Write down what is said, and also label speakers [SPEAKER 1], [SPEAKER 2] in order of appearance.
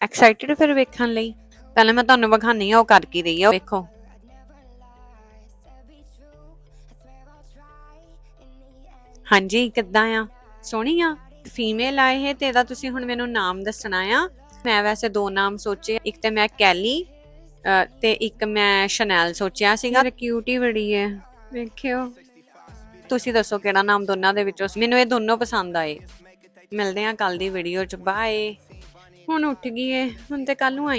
[SPEAKER 1] Excited ਫਿਰ ਵੇਖਣ ਲਈ? ਪਹਿਲਾਂ ਮੈਂ ਤੁਹਾਨੂੰ ਵਿਖਾਨੀ ਆ ਉਹ ਕਰ ਕੀ ਰਹੀ ਆ, ਵੇਖੋ। ਹਾਂਜੀ, ਕਿੱਦਾਂ ਆ? ਸੋਹਣੀ ਆ? ਫੀਮੇਲ ਆਏ ਹੈ ਤੇ ਇਹਦਾ ਤੁਸੀਂ ਹੁਣ ਮੈਨੂੰ ਨਾਮ ਦੱਸਣਾ ਆ। ਮੈਂ ਵੈਸੇ ਦੋ ਨਾਮ ਸੋਚੇ, ਇੱਕ ਤੇ ਮੈਂ ਕੈਲੀ ਤੇ ਇੱਕ ਮੈਂ ਸ਼ਨੈਲ ਸੋਚਿਆ ਸੀਗਾ। ਕਿਊਟ ਹੀ ਬੜੀ ਹੈ, ਵੇਖਿਓ। ਤੁਸੀਂ ਦੱਸੋ ਕਿਹੜਾ ਨਾਮ ਦੋਨਾਂ ਦੇ ਵਿੱਚੋਂ? ਮੈਨੂੰ ਇਹ ਦੋਨੋਂ ਪਸੰਦ ਆਏ। ਮਿਲਦੇ ਆ ਕੱਲ ਦੀ ਵੀਡੀਓ ਚ, ਬਾਏ। ਹੁਣ ਉੱਠ ਗਈ ਏ, ਹੁਣ ਤੇ ਕੱਲ ਨੂੰ ਆਈ।